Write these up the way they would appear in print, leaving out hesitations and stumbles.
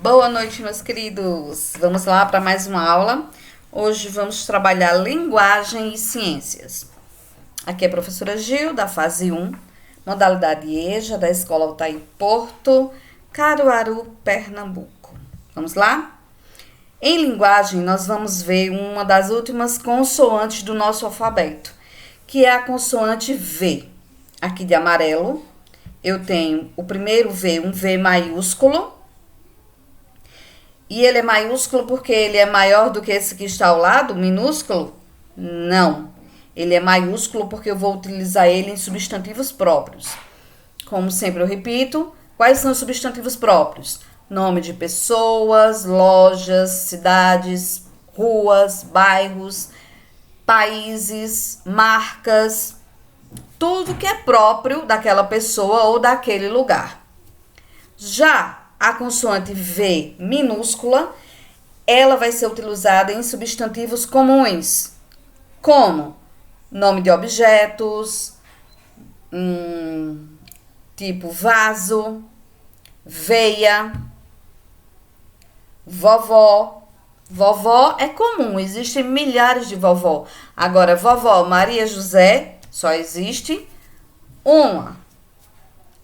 Boa noite, meus queridos. Vamos lá para mais uma aula. Hoje vamos trabalhar linguagem e ciências. Aqui é a professora Gil, da fase 1, modalidade EJA, da Escola Altair Porto, Caruaru, Pernambuco. Vamos lá? Em linguagem, nós vamos ver uma das últimas consoantes do nosso alfabeto, que é a consoante V. Aqui de amarelo, eu tenho o primeiro V, um V maiúsculo. E ele é maiúsculo porque ele é maior do que esse que está ao lado, minúsculo? Não. Ele é maiúsculo porque eu vou utilizar ele em substantivos próprios. Como sempre eu repito, quais são os substantivos próprios? Nome de pessoas, lojas, cidades, ruas, bairros, países, marcas, tudo que é próprio daquela pessoa ou daquele lugar. Já a consoante V minúscula, ela vai ser utilizada em substantivos comuns, como nome de objetos, tipo vaso, veia, vovó. Vovó é comum, existem milhares de vovó. Agora, vovó Maria José, só existe uma.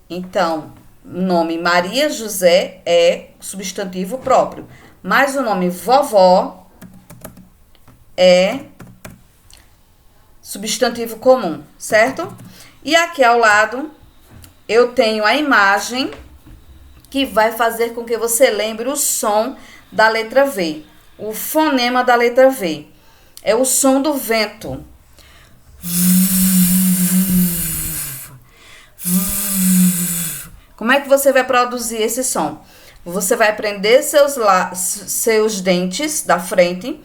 Então, o nome Maria José é substantivo próprio, mas o nome vovó é substantivo comum, certo? E aqui ao lado eu tenho a imagem que vai fazer com que você lembre o som da letra V, o fonema da letra V. É o som do vento. Como é que você vai produzir esse som? Você vai prender seus dentes da frente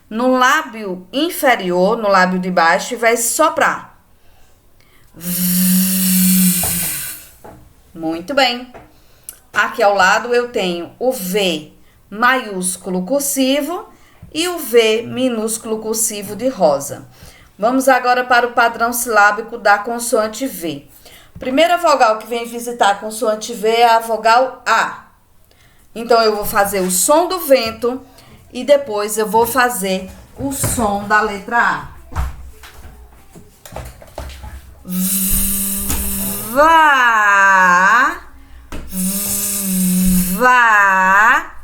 no lábio inferior, no lábio de baixo, e vai soprar. Muito bem. Aqui ao lado eu tenho o V maiúsculo cursivo e o V minúsculo cursivo de rosa. Vamos agora para o padrão silábico da consoante V. Primeira vogal que vem visitar a consoante V é a vogal A. Então, eu vou fazer o som do vento e depois eu vou fazer o som da letra A. Vá, vá.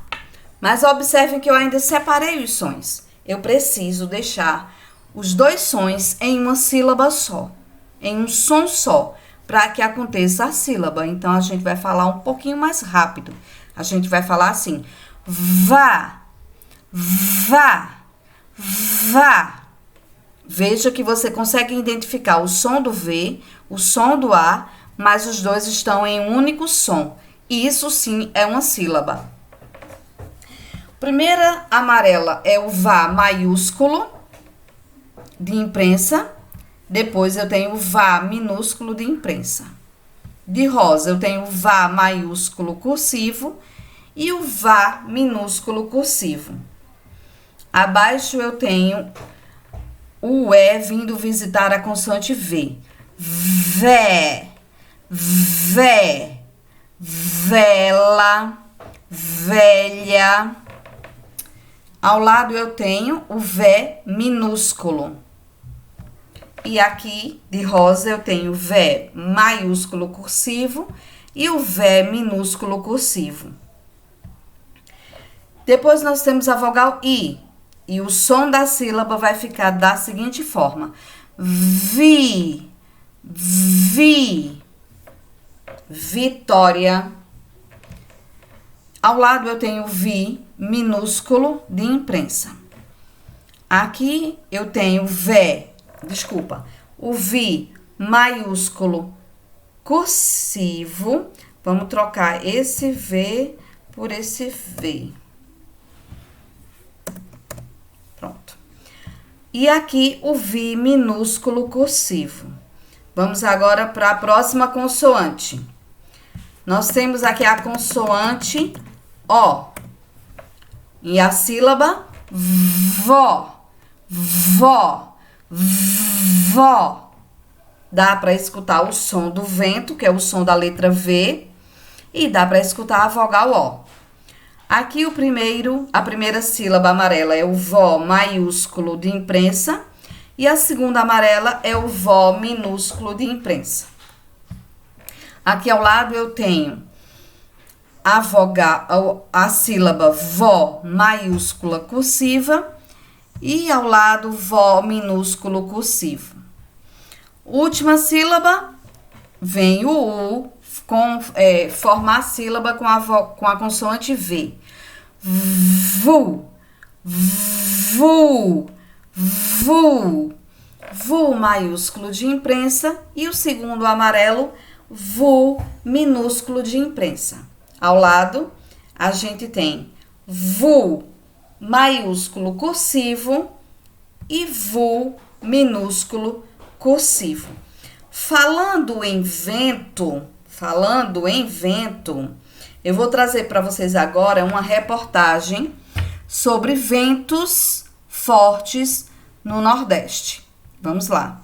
Mas observem que eu ainda separei os sons. Eu preciso deixar os dois sons em uma sílaba só, em um som só, para que aconteça a sílaba. Então, a gente vai falar um pouquinho mais rápido. A gente vai falar assim: vá, vá, vá. Veja que você consegue identificar o som do V, o som do A, mas os dois estão em um único som. E isso sim é uma sílaba. Primeira amarela é o vá maiúsculo de imprensa. Depois eu tenho o vá minúsculo de imprensa. De rosa eu tenho o vá maiúsculo cursivo e o vá minúsculo cursivo. Abaixo eu tenho o E vindo visitar a consoante V. Vé, vé, vela, velha. Ao lado eu tenho o Vé minúsculo. E aqui, de rosa, eu tenho o V maiúsculo cursivo e o V minúsculo cursivo. Depois, nós temos a vogal I. E o som da sílaba vai ficar da seguinte forma: vi, vi, vitória. Ao lado, eu tenho o Vi minúsculo de imprensa. Aqui, eu tenho o Vi maiúsculo cursivo. Vamos trocar esse V por esse V. Pronto. E aqui o Vi minúsculo cursivo. Vamos agora para a próxima consoante. Nós temos aqui a consoante O. E a sílaba vó, vó. Vó. Dá para escutar o som do vento, que é o som da letra V, e dá para escutar a vogal O. Aqui a primeira sílaba amarela é o vó maiúsculo de imprensa e a segunda amarela é o vó minúsculo de imprensa. Aqui ao lado eu tenho a sílaba vó maiúscula cursiva e ao lado vó minúsculo cursivo. Última sílaba vem o U, formar a sílaba com a consoante V. Vu, vu, vu. Vu maiúsculo de imprensa e o segundo amarelo, vu minúsculo de imprensa. Ao lado, a gente tem vu maiúsculo cursivo e vu minúsculo cursivo. Falando em vento, eu vou trazer para vocês agora uma reportagem sobre ventos fortes no Nordeste. Vamos lá.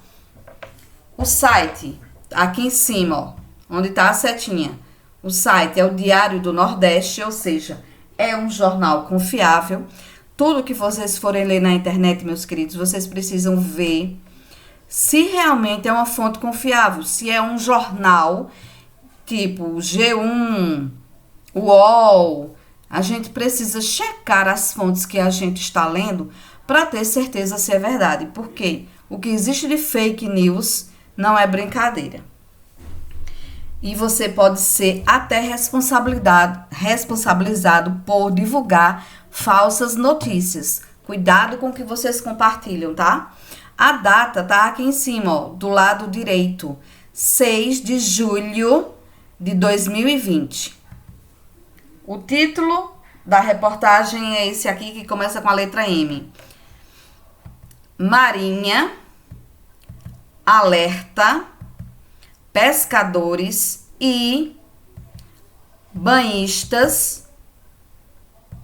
O site, aqui em cima, ó, onde está a setinha. O site é o Diário do Nordeste, ou seja, é um jornal confiável. Tudo que vocês forem ler na internet, meus queridos, vocês precisam ver se realmente é uma fonte confiável, se é um jornal tipo G1, UOL. A gente precisa checar as fontes que a gente está lendo para ter certeza se é verdade, porque o que existe de fake news não é brincadeira. E você pode ser até responsabilizado por divulgar falsas notícias. Cuidado com o que vocês compartilham, tá? A data tá aqui em cima, ó, do lado direito, 6 de julho de 2020. O título da reportagem é esse aqui, que começa com a letra M. Marinha alerta pescadores e banhistas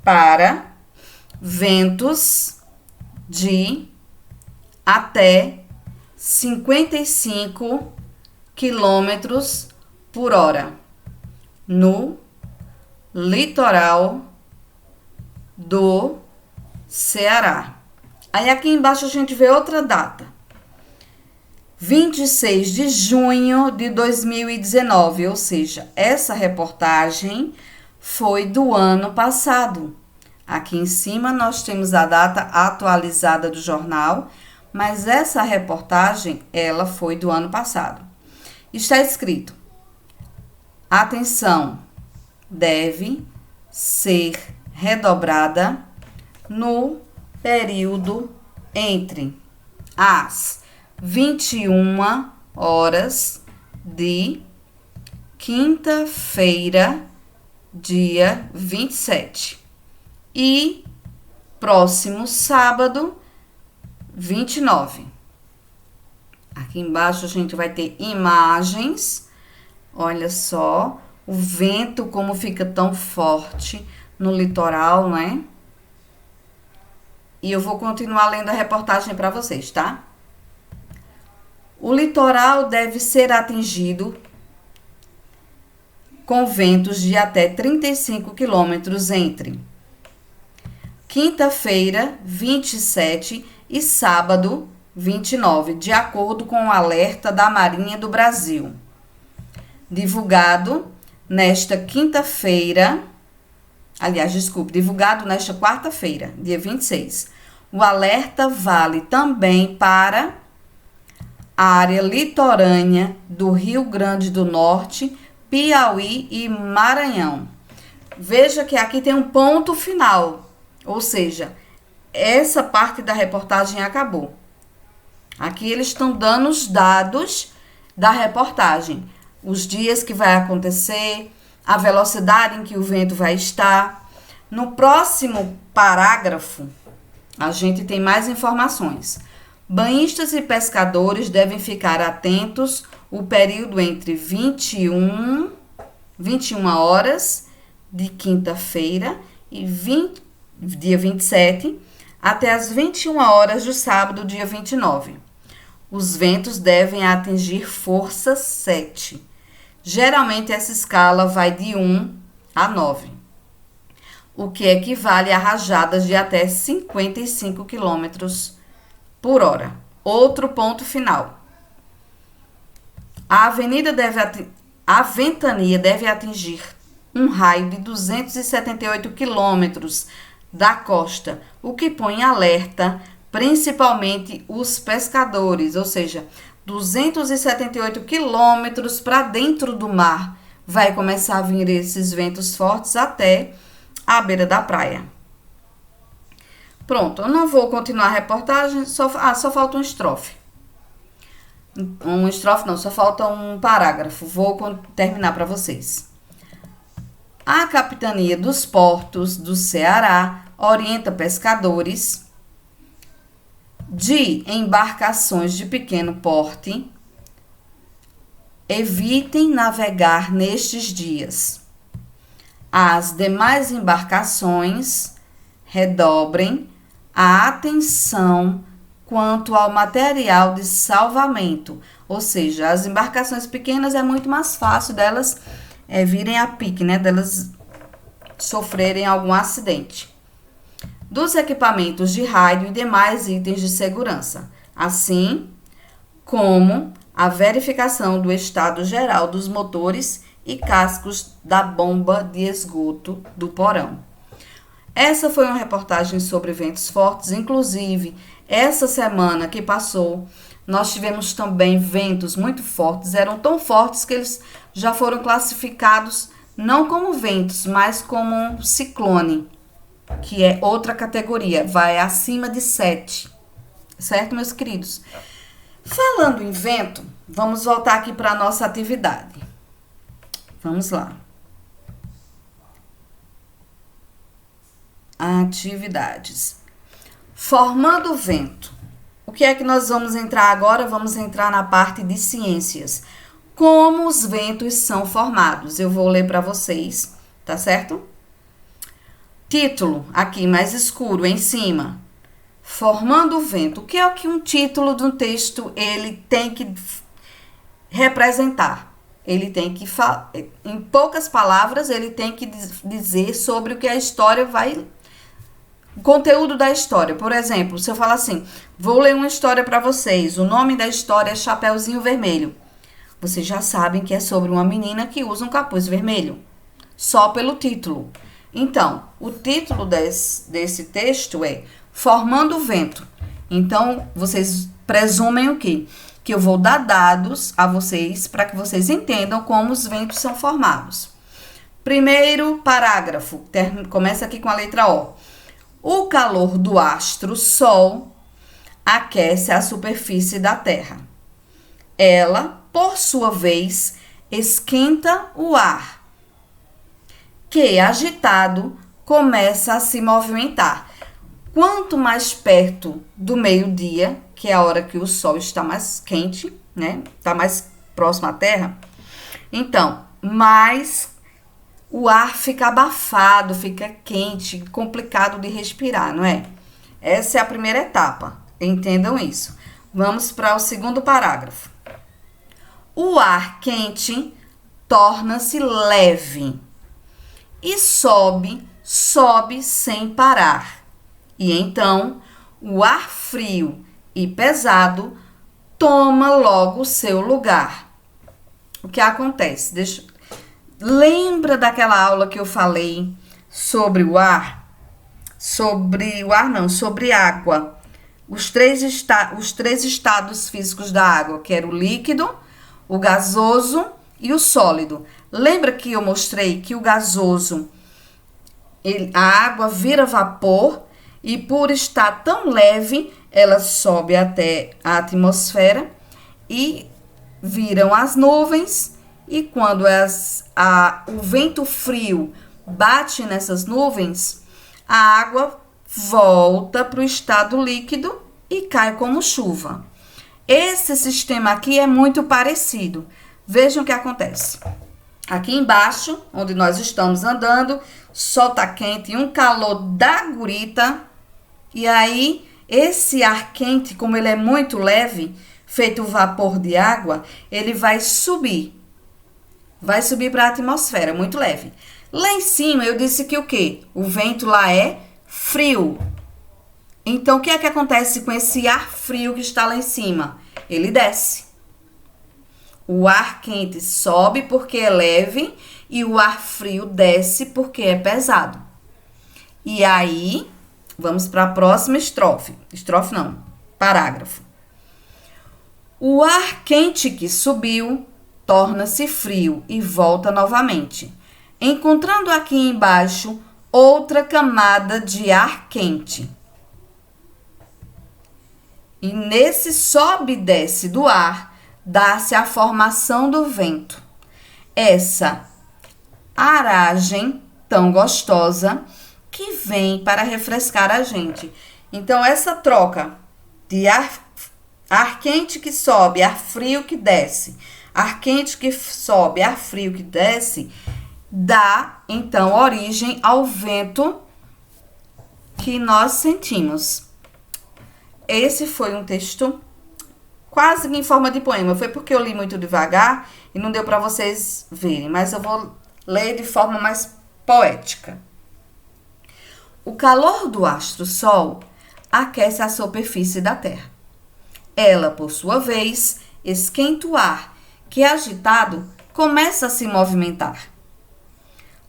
para ventos de até 55 quilômetros por hora no litoral do Ceará. Aí aqui embaixo a gente vê outra data. 26 de junho de 2019, ou seja, essa reportagem foi do ano passado. Aqui em cima nós temos a data atualizada do jornal, mas essa reportagem, ela foi do ano passado. Está escrito: atenção, deve ser redobrada no período entre as 21 horas de quinta-feira, dia 27, e próximo sábado, 29. Aqui embaixo a gente vai ter imagens. Olha só o vento como fica tão forte no litoral, né? E eu vou continuar lendo a reportagem para vocês, tá? O litoral deve ser atingido com ventos de até 35 quilômetros entre quinta-feira, 27, e sábado, 29, de acordo com o alerta da Marinha do Brasil, divulgado nesta quarta-feira, dia 26. O alerta vale também para a área litorânea do Rio Grande do Norte, Piauí e Maranhão. Veja que aqui tem um ponto final, ou seja, essa parte da reportagem acabou. Aqui eles estão dando os dados da reportagem, os dias que vai acontecer, a velocidade em que o vento vai estar. No próximo parágrafo, a gente tem mais informações. Banhistas e pescadores devem ficar atentos o período entre 21 horas de quinta-feira e dia 27 até as 21 horas do sábado, dia 29. Os ventos devem atingir força 7. Geralmente essa escala vai de 1 a 9. o que equivale a rajadas de até 55 quilômetros por hora. Outro ponto final. A ventania deve atingir um raio de 278 quilômetros da costa, o que põe em alerta principalmente os pescadores, ou seja, 278 quilômetros para dentro do mar vai começar a vir esses ventos fortes até a beira da praia. Pronto, eu não vou continuar a reportagem, só falta um estrofe. Só falta um parágrafo. Vou terminar para vocês. A Capitania dos Portos do Ceará orienta pescadores de embarcações de pequeno porte, evitem navegar nestes dias. As demais embarcações redobrem a atenção quanto ao material de salvamento, ou seja, as embarcações pequenas é muito mais fácil delas virem a pique, né? Delas sofrerem algum acidente. Dos equipamentos de rádio e demais itens de segurança, assim como a verificação do estado geral dos motores e cascos da bomba de esgoto do porão. Essa foi uma reportagem sobre ventos fortes, inclusive essa semana que passou, nós tivemos também ventos muito fortes, eram tão fortes que eles já foram classificados não como ventos, mas como um ciclone, que é outra categoria, vai acima de 7, certo, meus queridos? Falando em vento, vamos voltar aqui para a nossa atividade. Vamos lá. Atividades. Formando o vento. O que é que nós vamos entrar agora? Vamos entrar na parte de ciências. Como os ventos são formados. Eu vou ler para vocês, tá certo? Título, aqui mais escuro, em cima. Formando o vento. O que é que um título de um texto ele tem que representar? Ele tem que, em poucas palavras, ele tem que dizer sobre o que a história vai... O conteúdo da história. Por exemplo, se eu falar assim, vou ler uma história para vocês. O nome da história é Chapeuzinho Vermelho. Vocês já sabem que é sobre uma menina que usa um capuz vermelho. Só pelo título. Então, o título desse texto é Formando o Vento. Então, vocês presumem o quê? Que eu vou dar dados a vocês para que vocês entendam como os ventos são formados. Primeiro parágrafo, começa aqui com a letra O. O calor do astro Sol aquece a superfície da Terra. Ela, por sua vez, esquenta o ar, que, agitado, começa a se movimentar. Quanto mais perto do meio-dia, que é a hora que o Sol está mais quente, né? Está mais próximo à Terra, então, mais o ar fica abafado, fica quente, complicado de respirar, não é? Essa é a primeira etapa, entendam isso. Vamos para o segundo parágrafo. O ar quente torna-se leve e sobe sem parar. E então, o ar frio e pesado toma logo o seu lugar. O que acontece? Lembra daquela aula que eu falei sobre o ar? Sobre água. Os três estados físicos da água, que era o líquido, o gasoso e o sólido. Lembra que eu mostrei que o gasoso, a água vira vapor e por estar tão leve, ela sobe até a atmosfera e viram as nuvens. E quando o vento frio bate nessas nuvens, a água volta para o estado líquido e cai como chuva. Esse sistema aqui é muito parecido. Vejam o que acontece. Aqui embaixo, onde nós estamos andando, sol tá quente e um calor da gurita. E aí, esse ar quente, como ele é muito leve, feito vapor de água, ele vai subir para a atmosfera, muito leve. Lá em cima eu disse que o quê? O vento lá é frio. Então, o que é que acontece com esse ar frio que está lá em cima? Ele desce. O ar quente sobe porque é leve e o ar frio desce porque é pesado. E aí, vamos para a próxima estrofe. Estrofe não, parágrafo. O ar quente que subiu torna-se frio e volta novamente, encontrando aqui embaixo outra camada de ar quente. E nesse sobe e desce do ar, dá-se a formação do vento. Essa aragem tão gostosa que vem para refrescar a gente. Então, essa troca de ar quente que sobe, ar frio que desce, ar quente que sobe, ar frio que desce, dá, então, origem ao vento que nós sentimos. Esse foi um texto quase em forma de poema. Foi porque eu li muito devagar e não deu para vocês verem, mas eu vou ler de forma mais poética. O calor do astro-sol aquece a superfície da Terra. Ela, por sua vez, esquenta o ar, que agitado começa a se movimentar.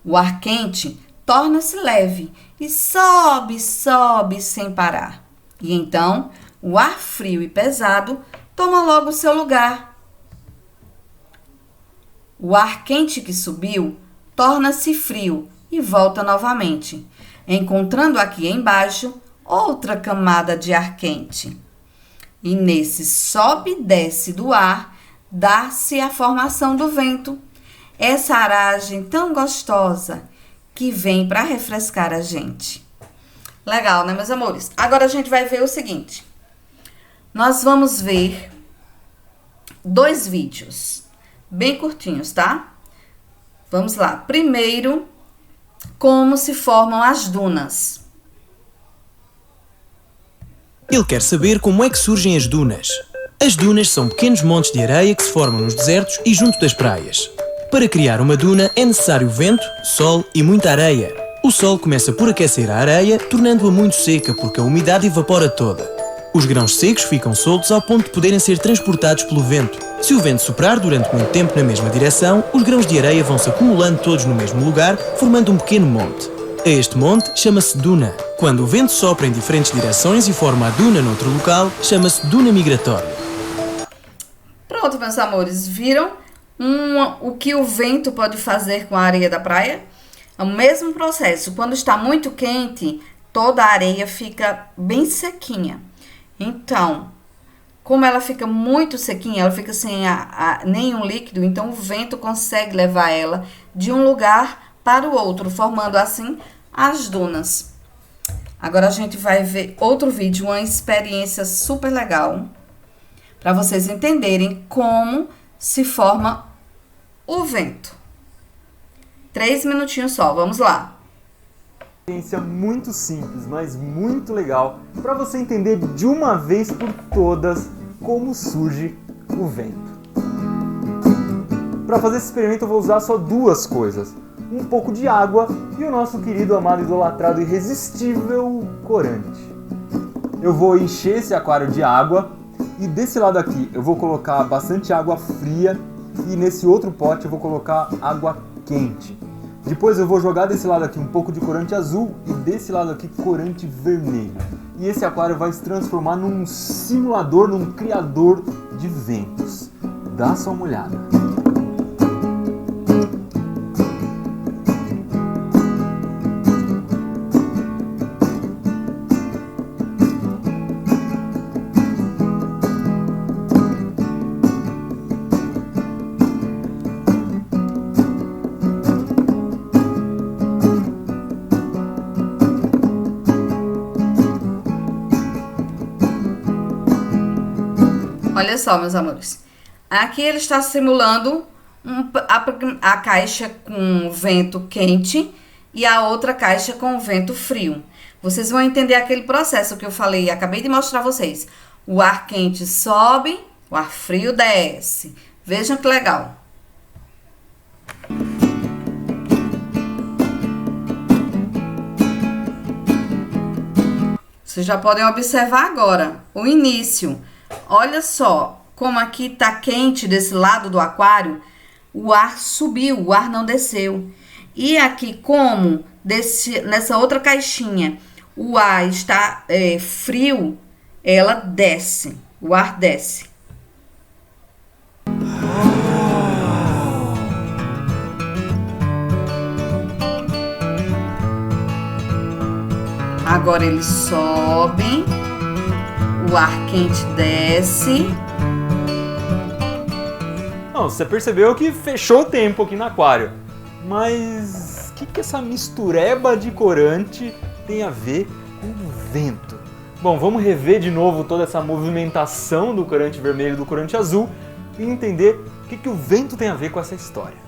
O ar quente torna-se leve e sobe, sobe sem parar. E então, o ar frio e pesado toma logo seu lugar. O ar quente que subiu torna-se frio e volta novamente, encontrando aqui embaixo outra camada de ar quente. E nesse sobe e desce do ar, dá-se a formação do vento, essa aragem tão gostosa que vem para refrescar a gente. Legal, né, meus amores? Agora a gente vai ver o seguinte. Nós vamos ver 2 vídeos bem curtinhos, tá? Vamos lá. Primeiro, como se formam as dunas. Ele quer saber como é que surgem as dunas. As dunas são pequenos montes de areia que se formam nos desertos e junto das praias. Para criar uma duna é necessário vento, sol e muita areia. O sol começa por aquecer a areia, tornando-a muito seca porque a umidade evapora toda. Os grãos secos ficam soltos ao ponto de poderem ser transportados pelo vento. Se o vento soprar durante muito tempo na mesma direção, os grãos de areia vão se acumulando todos no mesmo lugar, formando um pequeno monte. Este monte chama-se duna. Quando o vento sopra em diferentes direções e forma a duna noutro local, chama-se duna migratória. Pronto, meus amores, viram o que o vento pode fazer com a areia da praia? É o mesmo processo. Quando está muito quente, toda a areia fica bem sequinha. Então, como ela fica muito sequinha, ela fica sem nenhum líquido, então o vento consegue levar ela de um lugar para o outro, formando assim as dunas. Agora a gente vai ver outro vídeo, uma experiência super legal, para vocês entenderem como se forma o vento. 3 minutinhos só, vamos lá. Experiência muito simples, mas muito legal, para você entender de uma vez por todas como surge o vento. Para fazer esse experimento eu vou usar só 2 coisas, um pouco de água e o nosso querido, amado, idolatrado, irresistível corante. Eu vou encher esse aquário de água e desse lado aqui eu vou colocar bastante água fria e nesse outro pote eu vou colocar água quente. Depois eu vou jogar desse lado aqui um pouco de corante azul e desse lado aqui corante vermelho. E esse aquário vai se transformar num simulador, num criador de ventos. Dá só uma olhada. Olha só, meus amores. Aqui ele está simulando a caixa com vento quente e a outra caixa com vento frio. Vocês vão entender aquele processo que eu falei, acabei de mostrar a vocês. O ar quente sobe, o ar frio desce. Vejam que legal. Vocês já podem observar agora o início. Olha só como aqui tá quente desse lado do aquário. O ar subiu, o ar não desceu. E aqui como nessa outra caixinha o ar está frio, ela desce. O ar desce. Agora eles sobem, o ar quente desce. Não, você percebeu que fechou o tempo aqui no aquário. Mas o que essa mistureba de corante tem a ver com o vento? Bom, vamos rever de novo toda essa movimentação do corante vermelho e do corante azul e entender o que o vento tem a ver com essa história.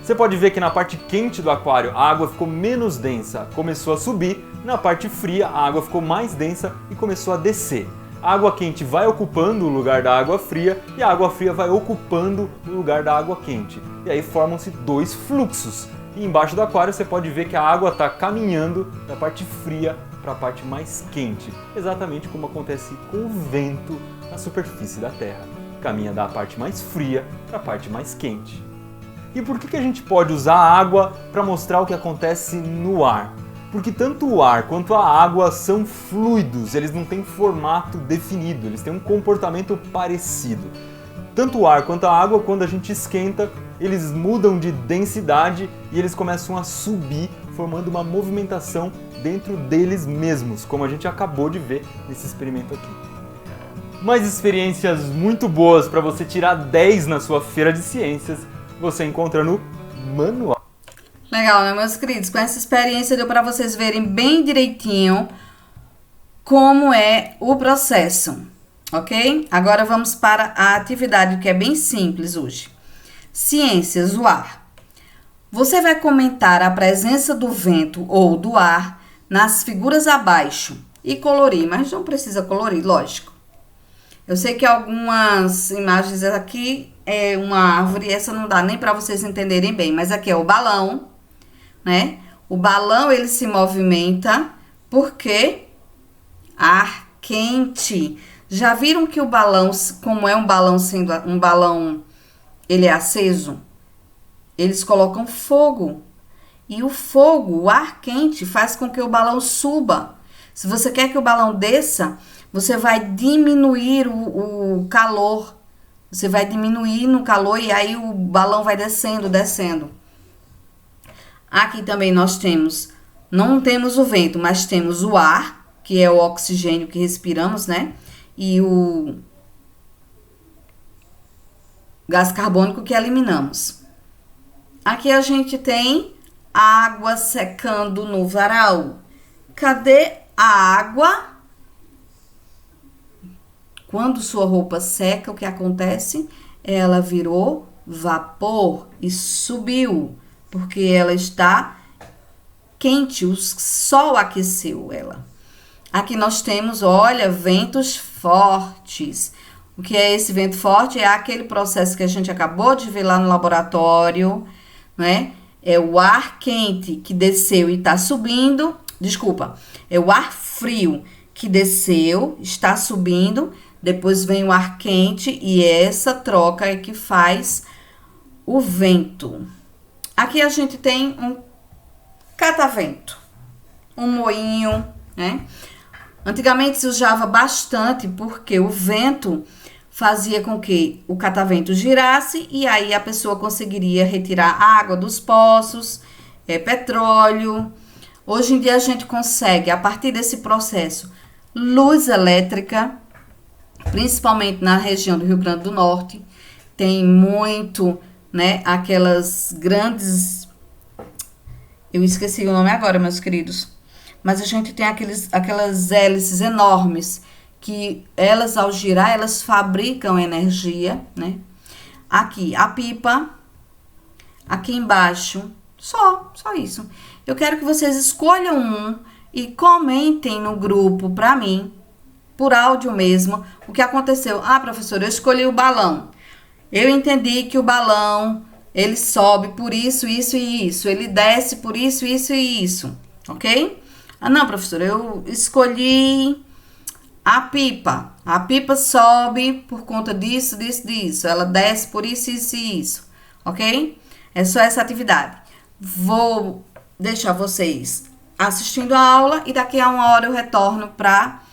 Você pode ver que na parte quente do aquário a água ficou menos densa, começou a subir. Na parte fria a água ficou mais densa e começou a descer. A água quente vai ocupando o lugar da água fria e a água fria vai ocupando o lugar da água quente. E aí formam-se dois fluxos. E embaixo do aquário você pode ver que a água está caminhando da parte fria para a parte mais quente. Exatamente como acontece com o vento na superfície da Terra. Caminha da parte mais fria para a parte mais quente. E por que a gente pode usar a água para mostrar o que acontece no ar? Porque tanto o ar quanto a água são fluidos, eles não têm formato definido, eles têm um comportamento parecido. Tanto o ar quanto a água, quando a gente esquenta, eles mudam de densidade e eles começam a subir, formando uma movimentação dentro deles mesmos, como a gente acabou de ver nesse experimento aqui. Mais experiências muito boas para você tirar 10 na sua feira de ciências, você encontra no manual. Legal, né, meus queridos? Com essa experiência deu para vocês verem bem direitinho como é o processo, ok? Agora vamos para a atividade que é bem simples hoje. Ciências, o ar. Você vai comentar a presença do vento ou do ar nas figuras abaixo e colorir, mas não precisa colorir, lógico. Eu sei que algumas imagens aqui é uma árvore, essa não dá nem para vocês entenderem bem, mas aqui é o balão, né? O balão ele se movimenta porque ar quente. Já viram que o balão, como é um balão sendo um balão, ele é aceso? Eles colocam fogo. E o fogo, o ar quente, faz com que o balão suba. Se você quer que o balão desça, você vai diminuir o calor. Você vai diminuir no calor e aí o balão vai descendo, descendo. Aqui também nós temos, não temos o vento, mas temos o ar, que é o oxigênio que respiramos, né? E o gás carbônico que eliminamos. Aqui a gente tem água secando no varal. Cadê a água? Quando sua roupa seca, o que acontece? Ela virou vapor e subiu, porque ela está quente, o sol aqueceu ela. Aqui nós temos, olha, ventos fortes. O que é esse vento forte? É aquele processo que a gente acabou de ver lá no laboratório, né? É o ar quente que desceu e está subindo. Desculpa, é o ar frio que desceu, está subindo. Depois vem o ar quente e essa troca é que faz o vento. Aqui a gente tem um catavento, um moinho, né? Antigamente se usava bastante porque o vento fazia com que o catavento girasse e aí a pessoa conseguiria retirar água dos poços, petróleo. Hoje em dia a gente consegue, a partir desse processo, luz elétrica, principalmente na região do Rio Grande do Norte. Tem muito, né, aquelas grandes... Eu esqueci o nome agora, meus queridos. Mas a gente tem aquelas hélices enormes que elas, ao girar, elas fabricam energia, né? Aqui, a pipa. Aqui embaixo. Só isso. Eu quero que vocês escolham um e comentem no grupo pra mim, por áudio mesmo, o que aconteceu. Ah, professora, eu escolhi o balão. Eu entendi que o balão, ele sobe por isso, isso e isso. Ele desce por isso, isso e isso. Ok? Ah, não, professora, eu escolhi a pipa. A pipa sobe por conta disso, disso, disso. Ela desce por isso, isso e isso. Ok? É só essa atividade. Vou deixar vocês assistindo a aula e daqui a 1 hora eu retorno pra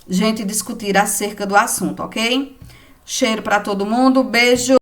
gente discutir acerca do assunto, ok? Cheiro pra todo mundo, beijo!